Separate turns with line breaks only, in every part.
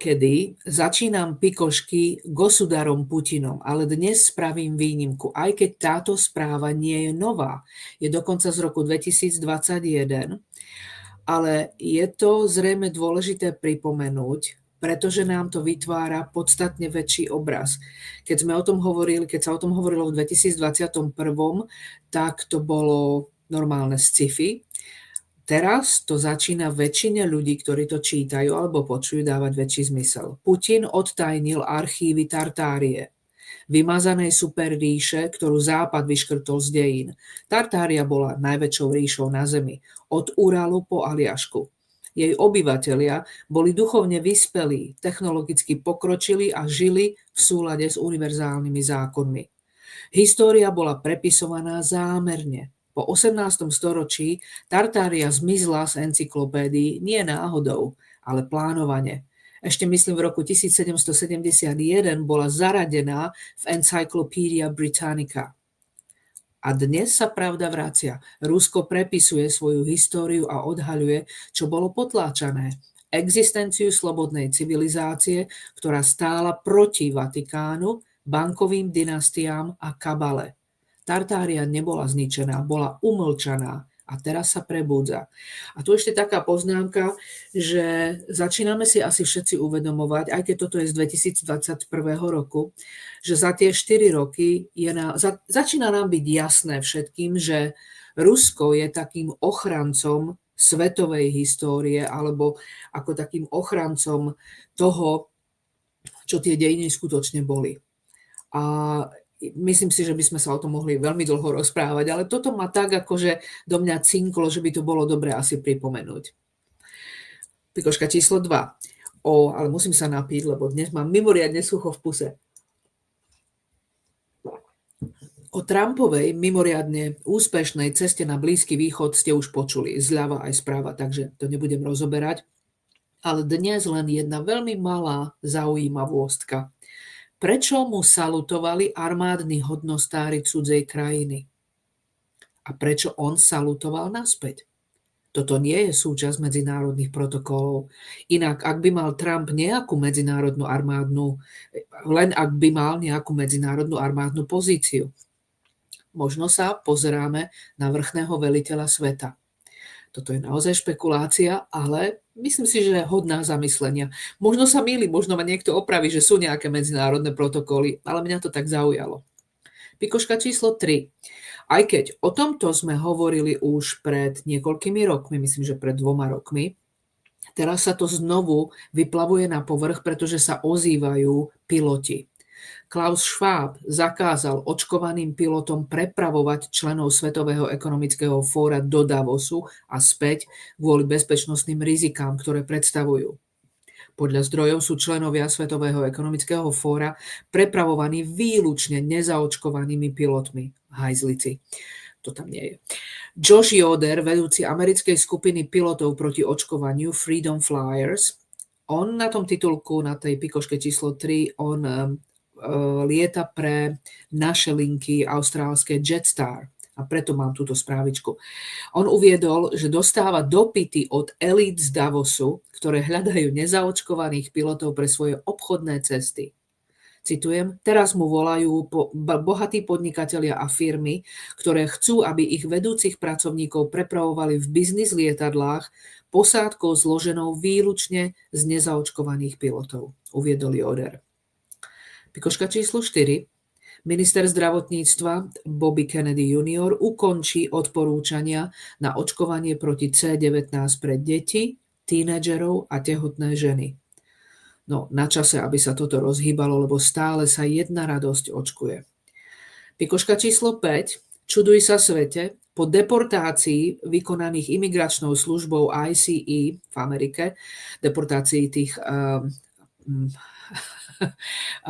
Niekedy začínam pikošky gosudarom Putinom, ale dnes spravím výnimku, aj keď táto správa nie je nová. Je dokonca z roku 2021, ale je to zrejme dôležité pripomenúť, pretože nám to vytvára podstatne väčší obraz. Keď sa o tom hovorilo v 2021, tak to bolo normálne sci-fi. Teraz to začína väčšine ľudí, ktorí to čítajú alebo počujú, dávať väčší zmysel. Putin odtajnil archívy Tartárie, vymazanej superríše, ktorú Západ vyškrtol z dejín. Tartária bola najväčšou ríšou na Zemi, od Uralu po Aliašku. Jej obyvatelia boli duchovne vyspelí, technologicky pokročili a žili v súlade s univerzálnymi zákonmi. História bola prepisovaná zámerne. Po 18. storočí Tartária zmizla z encyklopédií nie náhodou, ale plánovane. Ešte myslím v roku 1771 bola zaradená v Encyclopedia Britannica. A dnes sa pravda vracia. Rusko prepisuje svoju históriu a odhaľuje, čo bolo potláčané. Existenciu slobodnej civilizácie, ktorá stála proti Vatikánu, bankovým dynastiám a kabale. Tartária nebola zničená, bola umlčaná a teraz sa prebúdza. A tu ešte taká poznámka, že začíname si asi všetci uvedomovať, aj keď toto je z 2021 roku, že za tie 4 roky začína nám byť jasné všetkým, že Rusko je takým ochrancom svetovej histórie alebo ako takým ochrancom toho, čo tie dejiny skutočne boli. A myslím si, že by sme sa o tom mohli veľmi dlho rozprávať, ale toto ma tak akože do mňa cinklo, že by to bolo dobre asi pripomenúť. Pikoška číslo 2. Ale musím sa napiť, lebo dnes mám mimoriadne sucho v puse. O Trumpovej mimoriadne úspešnej ceste na Blízky východ ste už počuli zľava aj správa, takže to nebudem rozoberať. Ale dnes len jedna veľmi malá zaujímavostka. Prečo mu salutovali armádni hodnostári cudzej krajiny? A prečo on salutoval naspäť? Toto nie je súčasť medzinárodných protokolov. Inak, ak by mal Trump nejakú medzinárodnú armádnu, len ak by mal nejakú medzinárodnú armádnu pozíciu, možno sa pozeráme na vrchného veliteľa sveta. Toto je naozaj špekulácia, ale myslím si, že je hodná zamyslenia. Možno sa mýli, možno ma niekto opraví, že sú nejaké medzinárodné protokoly, ale mňa to tak zaujalo. Pikoška číslo 3. Aj keď o tomto sme hovorili už pred niekoľkými rokmi, myslím, že pred 2 rokmi, teraz sa to znovu vyplavuje na povrch, pretože sa ozývajú piloti. Klaus Schwab zakázal očkovaným pilotom prepravovať členov Svetového ekonomického fóra do Davosu a späť kvôli bezpečnostným rizikám, ktoré predstavujú. Podľa zdrojov sú členovia Svetového ekonomického fóra prepravovaní výlučne nezaočkovanými pilotmi. Hajzlici. To tam nie je. Josh Yoder, vedúci americkej skupiny pilotov proti očkovaniu Freedom Flyers, on na tom titulku, na tej pikoške číslo 3, on lieta pre naše linky austrálske Jetstar a preto mám túto správičku. On uviedol, že dostáva dopyty od elít z Davosu, ktoré hľadajú nezaočkovaných pilotov pre svoje obchodné cesty. Citujem, teraz mu volajú bohatí podnikatelia a firmy, ktoré chcú, aby ich vedúcich pracovníkov prepravovali v biznis lietadlách posádkou zloženou výlučne z nezaočkovaných pilotov, uviedol Yoder. Pikoška číslo 4. Minister zdravotníctva Bobby Kennedy Jr. ukončí odporúčania na očkovanie proti C19 pre deti, tínedžerov a tehotné ženy. No, na čase, aby sa toto rozhýbalo, lebo stále sa jedna radosť očkuje. Pikoška číslo 5. Čuduj sa svete. Po deportácii vykonaných imigračnou službou ICE v Amerike, deportácii tých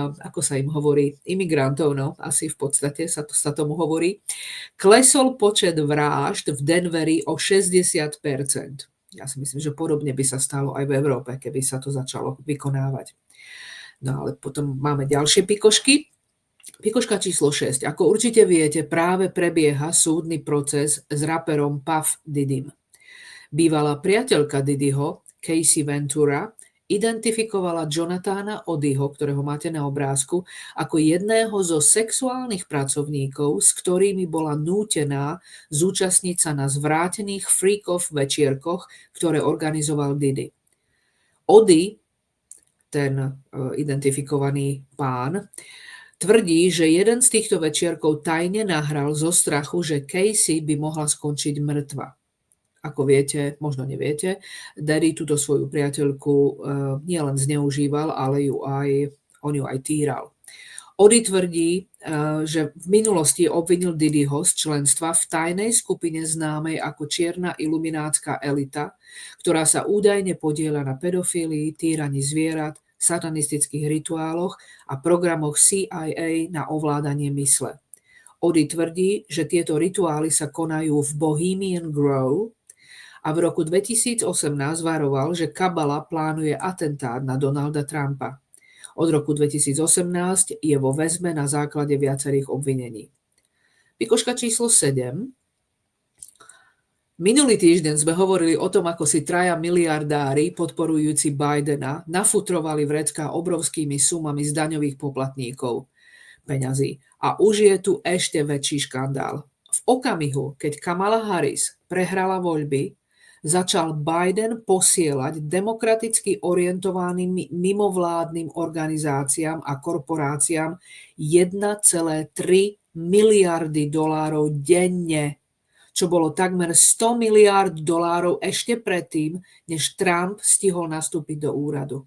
ako sa im hovorí, imigrantov, no asi v podstate sa tomu hovorí, klesol počet vražd v Denveri o 60%. Ja si myslím, že podobne by sa stalo aj v Európe, keby sa to začalo vykonávať. No ale potom máme ďalšie pikošky. Pikoška číslo 6. Ako určite viete, práve prebieha súdny proces s raperom Puff Diddym. Bývalá priateľka Diddyho, Casey Ventura, identifikovala Jonathana Odyho, ktorého máte na obrázku, ako jedného zo sexuálnych pracovníkov, s ktorými bola nútená zúčastniť sa na zvrátených freak-off večierkoch, ktoré organizoval Diddy. Ody, ten identifikovaný pán, tvrdí, že jeden z týchto večierkov tajne nahral zo strachu, že Casey by mohla skončiť mŕtva. Ako viete, možno neviete, Daddy túto svoju priateľku nielen zneužíval, ale on ju aj týral. Ody tvrdí, že v minulosti obvinil Diddyho z členstva v tajnej skupine známej ako Čierna iluminátska elita, ktorá sa údajne podieľa na pedofílii, týraní zvierat, satanistických rituáloch a programoch CIA na ovládanie mysle. Ody tvrdí, že tieto rituály sa konajú v Bohemian Grove a v roku 2018 varoval, že kabala plánuje atentát na Donalda Trumpa. Od roku 2018 je vo väzbe na základe viacerých obvinení. Pikoška číslo 7. Minulý týždeň sme hovorili o tom, ako si 3 miliardári podporujúci Bidena nafutrovali vrecká obrovskými sumami z daňových poplatníkov peňazí. A už je tu ešte väčší škandál. V okamihu, keď Kamala Harris prehrala voľby, začal Biden posielať demokraticky orientovaným mimovládnym organizáciám a korporáciám 1,3 miliardy dolárov denne, čo bolo takmer 100 miliárd dolárov ešte predtým, než Trump stihol nastúpiť do úradu.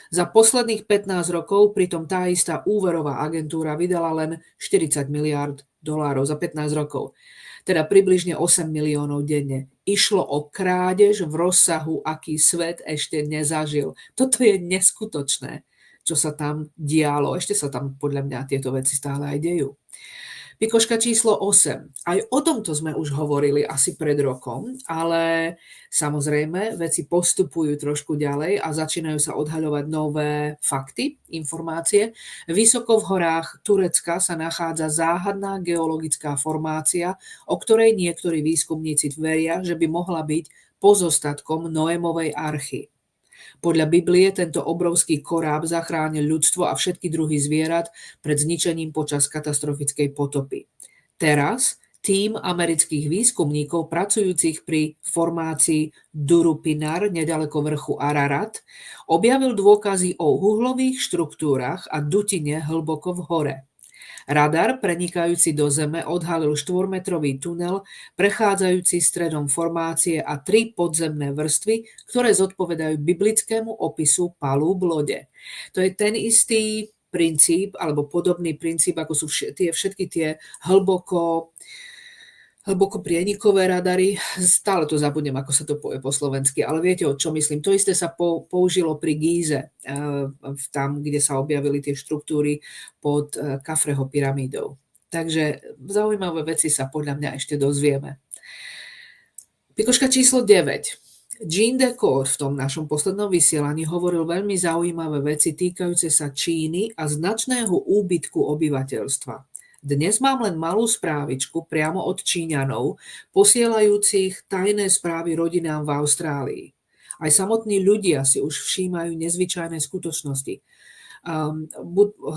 Za posledných 15 rokov pritom tá istá úverová agentúra vydala len 40 miliárd dolárov za 15 rokov. Teda približne 8 miliónov denne. Išlo o krádež v rozsahu, aký svet ešte nezažil. Toto je neskutočné, čo sa tam dialo. Ešte sa tam podľa mňa tieto veci stále aj dejú. Pikoška číslo 8. Aj o tomto sme už hovorili asi pred rokom, ale samozrejme veci postupujú trošku ďalej a začínajú sa odhaľovať nové fakty, informácie. Vysoko v horách Turecka sa nachádza záhadná geologická formácia, o ktorej niektorí výskumníci veria, že by mohla byť pozostatkom Noémovej archy. Podľa Biblie tento obrovský koráb zachránil ľudstvo a všetky druhy zvierat pred zničením počas katastrofickej potopy. Teraz tím amerických výskumníkov pracujúcich pri formácii Durupinar nedaleko vrchu Ararat objavil dôkazy o uhlových štruktúrach a dutine hlboko v hore. Radar prenikajúci do zeme odhalil 4-metrový tunel prechádzajúci stredom formácie a 3 podzemné vrstvy, ktoré zodpovedajú biblickému opisu palúb lode. To je ten istý princíp, alebo podobný princíp, ako sú všetky tie hlboko prienikové radary. Stále to zabudnem, ako sa to povie po slovensky, ale viete, o čo myslím. To isté sa použilo pri Gíze, tam, kde sa objavili tie štruktúry pod Khafreho pyramídou. Takže zaujímavé veci sa podľa mňa ešte dozvieme. Pikoška číslo 9. Jean Decour v tom našom poslednom vysielaní hovoril veľmi zaujímavé veci týkajúce sa Číny a značného úbytku obyvateľstva. Dnes mám len malú správičku priamo od Číňanov, posielajúcich tajné správy rodinám v Austrálii. Aj samotní ľudia si už všímajú nezvyčajné skutočnosti.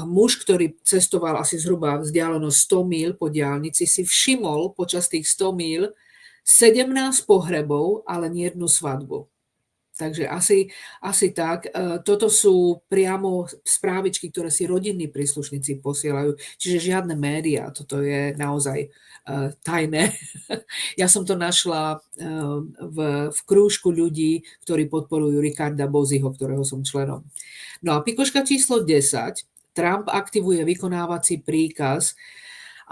Muž, ktorý cestoval asi zhruba vzdialenosť 100 míľ po diaľnici, si všimol počas tých 100 míľ 17 pohrebov, ale nie jednu svadbu. Takže asi tak. Toto sú priamo správičky, ktoré si rodinní príslušníci posielajú. Čiže žiadne médiá. Toto je naozaj tajné. Ja som to našla v krúžku ľudí, ktorí podporujú Ricarda Boziho, ktorého som členom. No a pikoška číslo 10. Trump aktivuje vykonávací príkaz.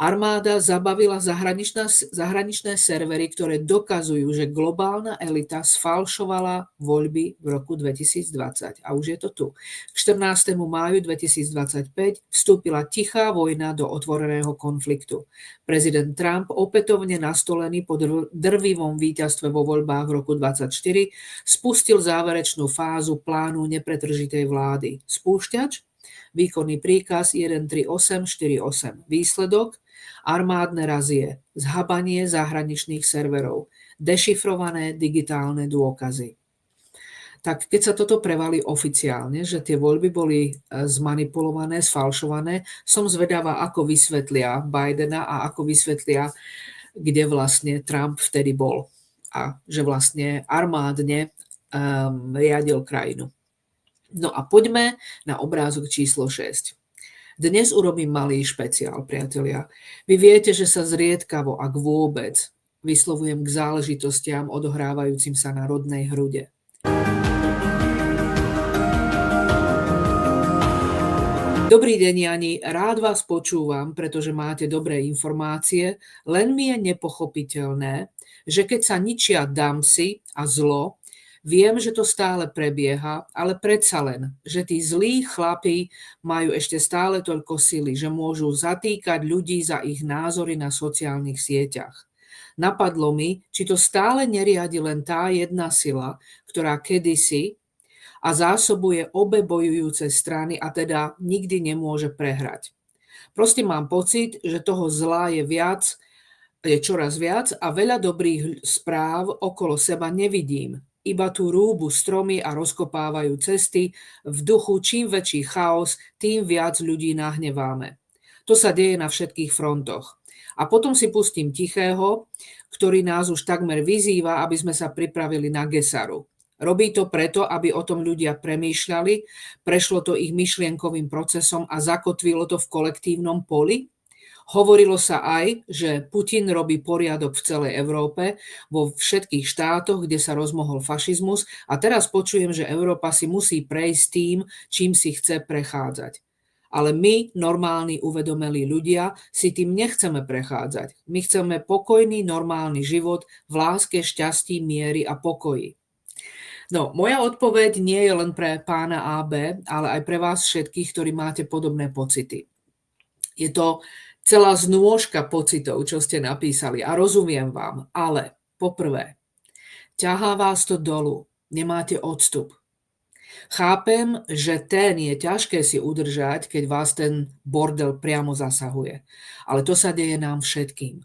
Armáda zabavila zahraničné servery, ktoré dokazujú, že globálna elita sfalšovala voľby v roku 2020. A už je to tu. K 14. máju 2025 vstúpila tichá vojna do otvoreného konfliktu. Prezident Trump, opätovne nastolený po drvivom víťazstve vo voľbách v roku 2024, spustil záverečnú fázu plánu nepretržitej vlády. Spúšťač? Výkonný príkaz 13848. Výsledok? Armádne razie, zhabanie zahraničných serverov, dešifrované digitálne dôkazy. tak keď sa toto prevalí oficiálne, že tie voľby boli zmanipulované, sfalšované, som zvedavá, ako vysvetlia Bidena a ako vysvetlia, kde vlastne Trump vtedy bol a že vlastne armádne riadil krajinu. No a poďme na obrázok číslo 6. Dnes urobím malý špeciál, priatelia. Vy viete, že sa zriedkavo, ak vôbec, vyslovujem k záležitostiam odohrávajúcim sa na rodnej hrude. Dobrý deň, Jani, rád vás počúvam, pretože máte dobré informácie, len mi je nepochopiteľné, že keď sa ničia damsi a zlo, viem, že to stále prebieha, ale predsa len, že tí zlí chlapi majú ešte stále toľko sily, že môžu zatýkať ľudí za ich názory na sociálnych sieťach. Napadlo mi, či to stále neriadi len tá jedna sila, ktorá kedysi a zásobuje obe bojujúce strany a teda nikdy nemôže prehrať. Proste mám pocit, že toho zla je čoraz viac a veľa dobrých správ okolo seba nevidím. Iba tu rúbu stromy a rozkopávajú cesty. V duchu čím väčší chaos, tým viac ľudí nahneváme. To sa deje na všetkých frontoch. A potom si pustím Tichého, ktorý nás už takmer vyzýva, aby sme sa pripravili na Gesaru. Robí to preto, aby o tom ľudia premýšľali, prešlo to ich myšlienkovým procesom a zakotvilo to v kolektívnom poli. Hovorilo sa aj, že Putin robí poriadok v celej Európe, vo všetkých štátoch, kde sa rozmohol fašizmus a teraz počujem, že Európa si musí prejsť tým, čím si chce prechádzať. Ale my, normálni uvedomelí ľudia, si tým nechceme prechádzať. My chceme pokojný, normálny život v láske, šťastí, miery a pokoji. No, moja odpoveď nie je len pre pána AB, ale aj pre vás všetkých, ktorí máte podobné pocity. Je to celá znôžka pocitov, čo ste napísali a rozumiem vám, ale poprvé, ťahá vás to dolu, nemáte odstup. Chápem, že ten je ťažké si udržať, keď vás ten bordel priamo zasahuje, ale to sa deje nám všetkým.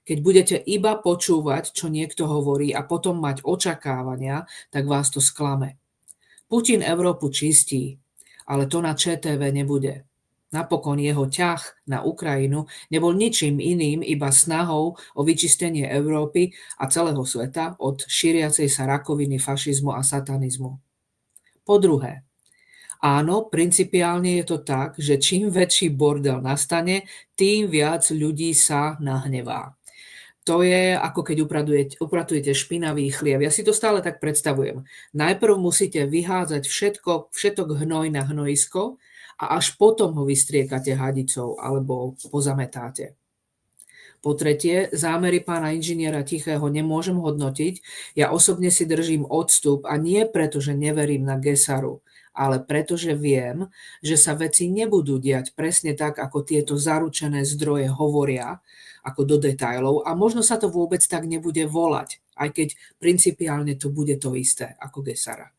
Keď budete iba počúvať, čo niekto hovorí a potom mať očakávania, tak vás to sklame. Putin Európu čistí, ale to na ČTV nebude. Napokon jeho ťah na Ukrajinu nebol ničím iným, iba snahou o vyčistenie Európy a celého sveta od šíriacej sa rakoviny fašizmu a satanizmu. Po druhé, áno, principiálne je to tak, že čím väčší bordel nastane, tým viac ľudí sa nahnevá. To je ako keď upratujete špinavý chliev. Ja si to stále tak predstavujem. Najprv musíte vyhádzať všetok hnoj na hnojisko a až potom ho vystriekate hadicou alebo pozametáte. Po tretie, zámery pána inžiniera Tichého nemôžem hodnotiť. Ja osobne si držím odstup a nie preto, že neverím na Gesaru, ale pretože viem, že sa veci nebudú diať presne tak, ako tieto zaručené zdroje hovoria, ako do detailov a možno sa to vôbec tak nebude volať, aj keď principiálne to bude to isté ako Gesara.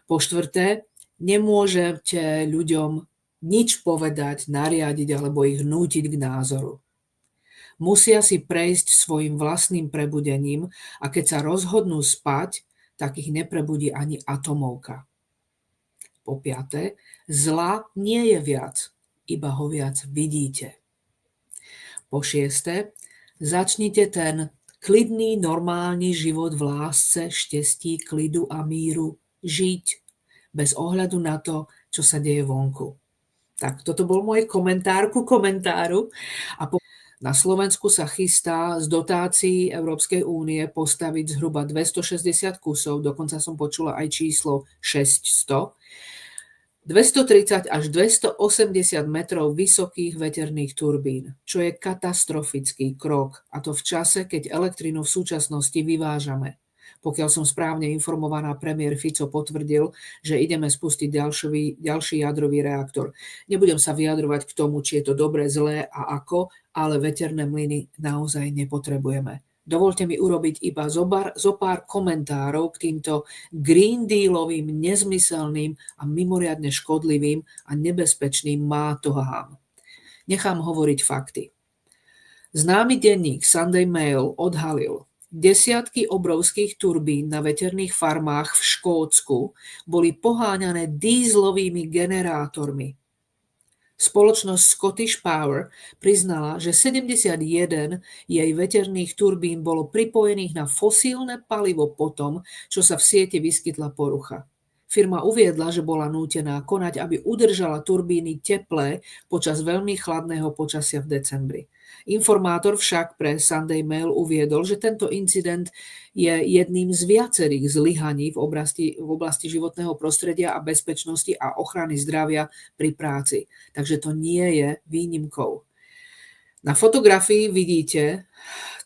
Po štvrté, nemôžete ľuďom nič povedať, nariadiť alebo ich nútiť k názoru. Musia si prejsť svojim vlastným prebudením a keď sa rozhodnú spať, tak ich neprebudí ani atomovka. Po piate, zla nie je viac, iba ho viac vidíte. Po šieste, začnite ten klidný, normálny život v lásce, štestí, klidu a míru žiť bez ohľadu na to, čo sa deje vonku. Tak, toto bol môj komentár ku komentáru. Na Slovensku sa chystá z dotácií Európskej únie postaviť zhruba 260 kusov, dokonca som počula aj číslo 600, 230 až 280 metrov vysokých veterných turbín, čo je katastrofický krok, a to v čase, keď elektrinu v súčasnosti vyvážame. Pokiaľ som správne informovaná, premiér Fico potvrdil, že ideme spustiť ďalší jadrový reaktor. Nebudem sa vyjadrovať k tomu, či je to dobré, zlé a ako, ale veterné mlyny naozaj nepotrebujeme. Dovolte mi urobiť iba zo pár komentárov k týmto Green Dealovým, nezmyselným a mimoriadne škodlivým a nebezpečným mátohám. Nechám hovoriť fakty. Známy denník Sunday Mail odhalil, Desiatky obrovských turbín na veterných farmách v Škótsku boli poháňané dízlovými generátormi. Spoločnosť Scottish Power priznala, že 71 jej veterných turbín bolo pripojených na fosílne palivo po tom, čo sa v sieti vyskytla porucha. Firma uviedla, že bola nútená konať, aby udržala turbíny teplé počas veľmi chladného počasia v decembri. Informátor však pre Sunday Mail uviedol, že tento incident je jedným z viacerých zlyhaní v oblasti životného prostredia a bezpečnosti a ochrany zdravia pri práci. Takže to nie je výnimkou. Na fotografii vidíte,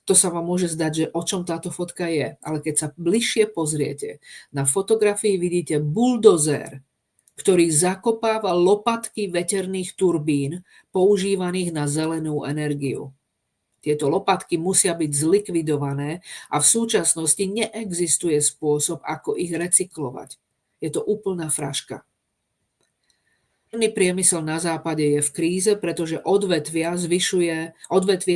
to sa vám môže zdať, že o čom táto fotka je, ale keď sa bližšie pozriete, na fotografii vidíte buldozer, ktorý zakopáva lopatky veterných turbín používaných na zelenú energiu. Tieto lopatky musia byť zlikvidované a v súčasnosti neexistuje spôsob, ako ich recyklovať. Je to úplná fraška. Priemysel na západe je v kríze, pretože odvetvie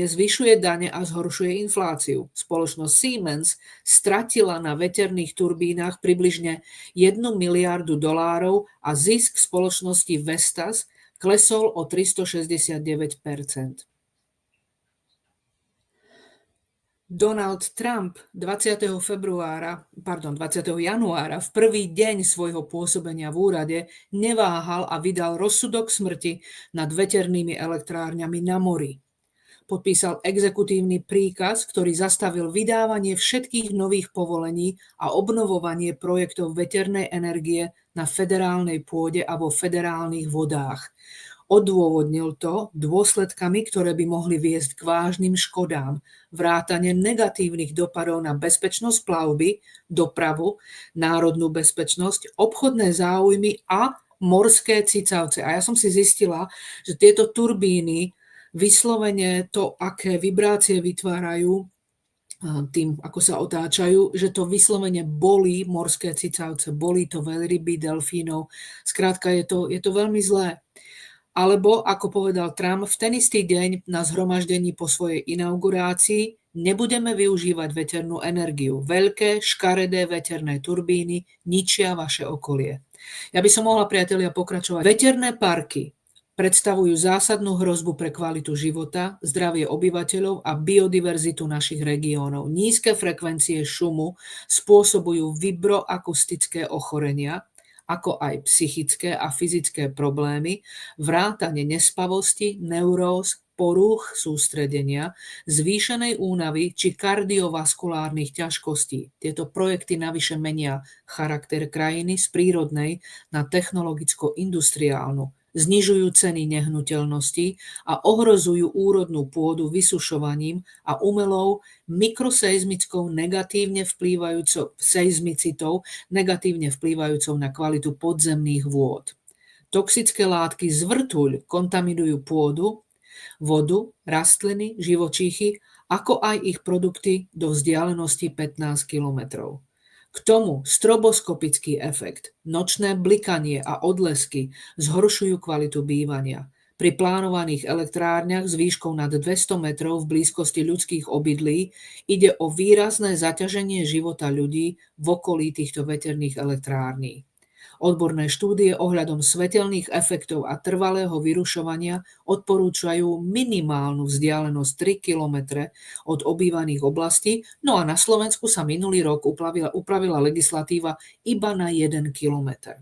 zvyšuje dane a zhoršuje infláciu. Spoločnosť Siemens stratila na veterných turbínach približne $1 miliardu a zisk spoločnosti Vestas klesol o 369%. Donald Trump 20. januára, v prvý deň svojho pôsobenia v úrade, neváhal a vydal rozsudok smrti nad veternými elektrárňami na mori. Podpísal exekutívny príkaz, ktorý zastavil vydávanie všetkých nových povolení a obnovovanie projektov veternej energie na federálnej pôde a vo federálnych vodách. Odôvodnil to dôsledkami, ktoré by mohli viesť k vážnym škodám, vrátane negatívnych dopadov na bezpečnosť plavby, dopravu, národnú bezpečnosť, obchodné záujmy a morské cicavce. A ja som si zistila, že tieto turbíny vyslovene to, aké vibrácie vytvárajú tým, ako sa otáčajú, že to vyslovene bolí morské cicavce, bolí to veľryby, delfínov. Skrátka, je to veľmi zlé. Alebo, ako povedal Trump, v ten istý deň na zhromaždení po svojej inaugurácii nebudeme využívať veternú energiu. Veľké, škaredé veterné turbíny ničia vaše okolie. Ja by som mohla, priatelia, pokračovať. Veterné parky predstavujú zásadnú hrozbu pre kvalitu života, zdravie obyvateľov a biodiverzitu našich regiónov. Nízke frekvencie šumu spôsobujú vibroakustické ochorenia, ako aj psychické a fyzické problémy, vrátane nespavosti, neuróz, porúch sústredenia, zvýšenej únavy či kardiovaskulárnych ťažkostí. Tieto projekty navyše menia charakter krajiny z prírodnej na technologicko-industriálnu, znižujú ceny nehnuteľností a ohrozujú úrodnú pôdu vysušovaním a umelou mikroseizmickou negatívne vplývajúcou na kvalitu podzemných vôd. Toxické látky z vrtuľ kontaminujú pôdu, vodu, rastliny, živočíchy, ako aj ich produkty do vzdialenosti 15 kilometrov. K tomu stroboskopický efekt, nočné blikanie a odlesky zhoršujú kvalitu bývania. Pri plánovaných elektrárniach s výškou nad 200 metrov v blízkosti ľudských obydlí ide o výrazné zaťaženie života ľudí v okolí týchto veterných elektrární. Odborné štúdie ohľadom svetelných efektov a trvalého vyrušovania odporúčajú minimálnu vzdialenosť 3 km od obývaných oblastí, no a na Slovensku sa minulý rok upravila legislatíva iba na 1 kilometr.